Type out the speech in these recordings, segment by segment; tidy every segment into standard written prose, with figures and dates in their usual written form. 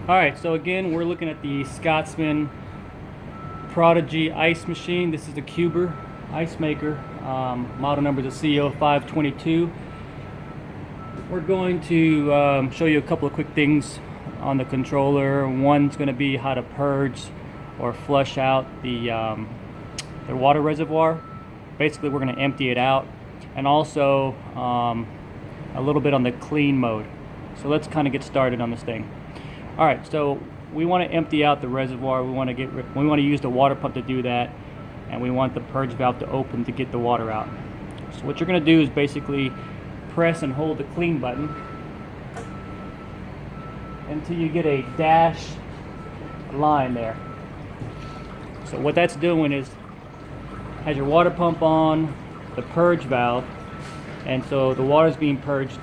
Alright, so again, we're looking at the Scotsman Prodigy ice machine. This is the Cuber ice maker. Model number is the CO522. We're going to show you a couple of quick things on the controller. One's going to be how to purge or flush out the water reservoir. Basically, we're going to empty it out, and also a little bit on the clean mode. So let's kind of get started on this thing. All right, so we want to empty out the reservoir. We want to use the water pump to do that, and we want the purge valve to open to get the water out. So what you're going to do is basically press and hold the clean button until you get a dash line there. So what that's doing is has your water pump on the purge valve, and so the water is being purged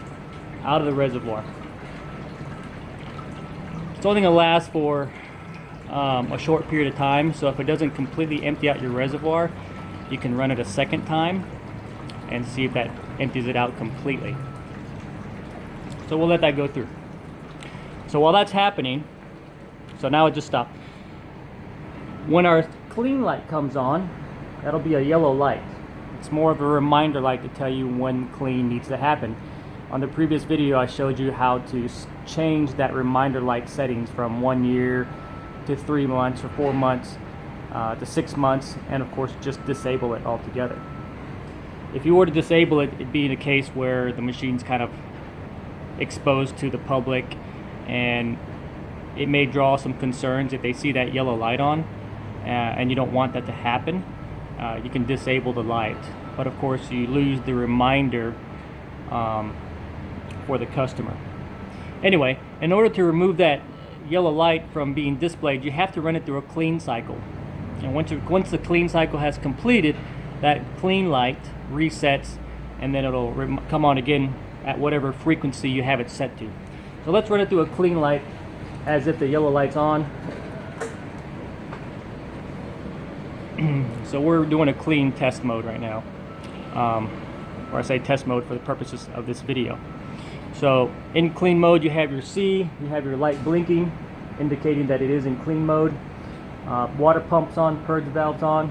out of the reservoir. It's only going to last for a short period of time, so if it doesn't completely empty out your reservoir, you can run it a second time and see if that empties it out completely. So we'll let that go through. So while that's happening, so now it just stopped. When our clean light comes on, that'll be a yellow light. It's more of a reminder light to tell you when clean needs to happen. On the previous video, I showed you how to change that reminder light settings from 1 year to 3 months or 4 months to 6 months, and of course just disable it altogether. If you were to disable it, it'd be in a case where the machine's kind of exposed to the public, and it may draw some concerns if they see that yellow light on, and you don't want that to happen. You can disable the light, but of course you lose the reminder for the customer. Anyway, in order to remove that yellow light from being displayed, you have to run it through a clean cycle. And once the clean cycle has completed, that clean light resets, and then it'll come on again at whatever frequency you have it set to. So let's run it through a clean light as if the yellow light's on. So we're doing a clean test mode right now, or I say test mode for the purposes of this video. So in clean mode, you have your C, you have your light blinking, indicating that it is in clean mode. Water pump's on, purge valve's on,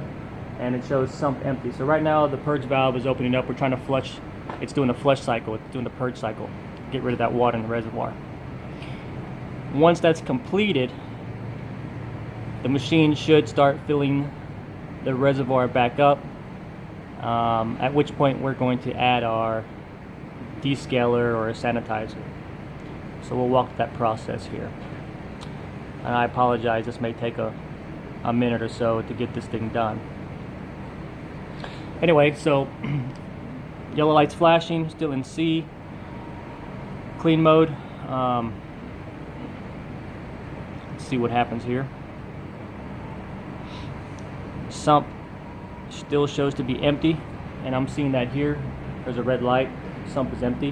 and it shows sump empty. So right now the purge valve is opening up. We're trying to flush. It's doing a flush cycle. It's doing the purge cycle. Get rid of that water in the reservoir. Once that's completed, the machine should start filling the reservoir back up, at which point we're going to add our descaler or a sanitizer. So we'll walk that process here. And I apologize, this may take a minute or so to get this thing done. Anyway, so yellow light's flashing, still in C, clean mode. Let's see what happens here. Sump still shows to be empty, and I'm seeing that here. There's a red light. Sump is empty.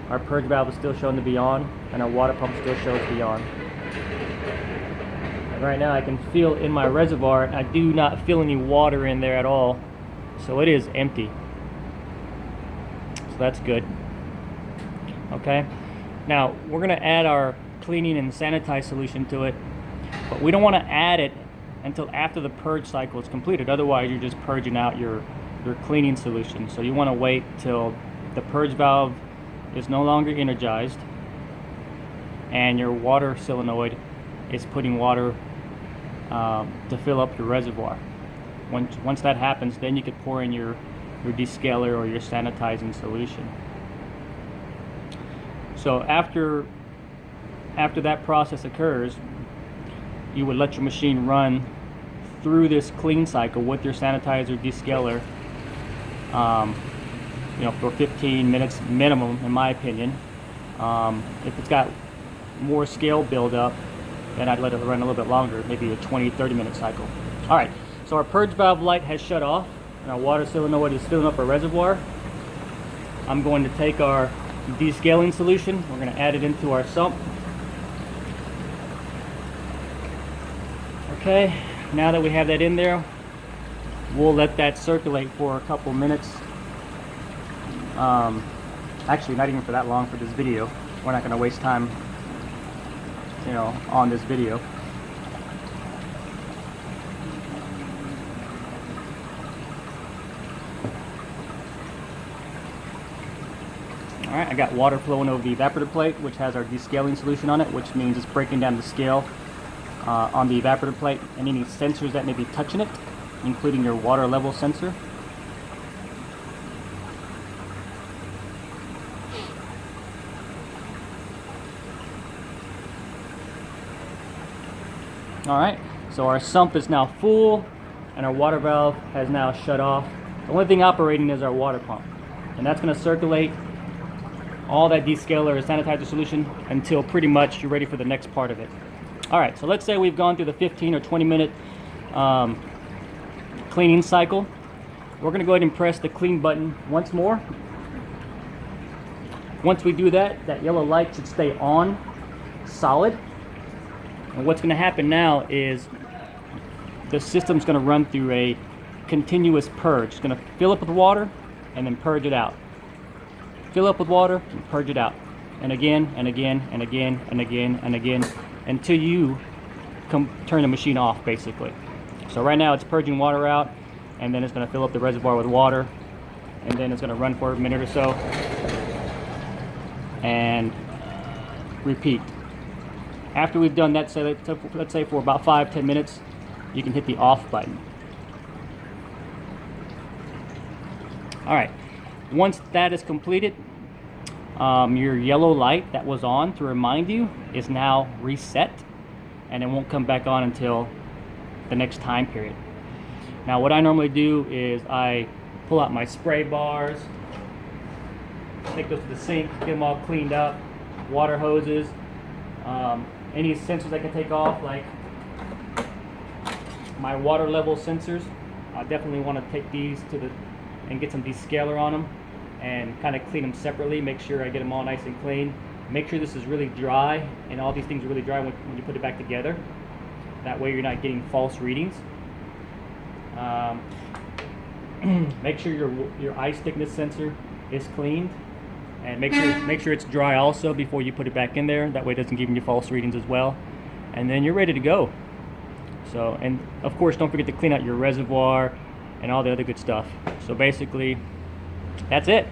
Our purge valve is still shown to be on, and our water pump still shows to be on. And right now I can feel in my reservoir, and I do not feel any water in there at all, so it is empty. So that's good. Okay, now we're going to add our cleaning and sanitize solution to it, but we don't want to add it until after the purge cycle is completed. Otherwise, you're just purging out your cleaning solution. So you want to wait till the purge valve is no longer energized and your water solenoid is putting water to fill up your reservoir. Once that happens, then you could pour in your descaler or your sanitizing solution. So after that process occurs, you would let your machine run through this clean cycle with your sanitizer, descaler, for 15 minutes minimum, in my opinion. If it's got more scale buildup, then I'd let it run a little bit longer, maybe a 20-30 minute cycle. All right, so our purge valve light has shut off, and our water solenoid is filling up our reservoir. I'm going to take our descaling solution. We're going to add it into our sump. Okay, now that we have that in there, we'll let that circulate for a couple minutes. Actually, not even for that long for this video. We're not going to waste time on this video. Alright, I got water flowing over the evaporator plate, which has our descaling solution on it, which means it's breaking down the scale on the evaporator plate and any sensors that may be touching it, including your water level sensor. Alright, so our sump is now full and our water valve has now shut off. The only thing operating is our water pump, and that's going to circulate all that descaler or sanitizer solution until pretty much you're ready for the next part of it. Alright, so let's say we've gone through the 15 or 20 minute cleaning cycle. We're going to go ahead and press the clean button once more. Once we do that, that yellow light should stay on solid. And what's going to happen now is the system's going to run through a continuous purge. It's going to fill up with water and then purge it out. Fill up with water and purge it out, and again and again and again and again and again until you turn the machine off, basically. So right now it's purging water out, and then it's going to fill up the reservoir with water, and then it's going to run for a minute or so and repeat. After we've done that, let's say for about 5-10 minutes, you can hit the off button. Alright, once that is completed, your yellow light that was on to remind you is now reset, and it won't come back on until the next time period. Now what I normally do is I pull out my spray bars, take those to the sink, get them all cleaned up, water hoses, any sensors I can take off, like my water level sensors. I definitely want to take these and get some descaler on them and kind of clean them separately, make sure I get them all nice and clean. Make sure this is really dry, and all these things are really dry when you put it back together. That way you're not getting false readings. Make sure your ice thickness sensor is cleaned, and make sure it's dry also before you put it back in there. That way it doesn't give you false readings as well. And then you're ready to go. So, and of course don't forget to clean out your reservoir and all the other good stuff. So basically, that's it.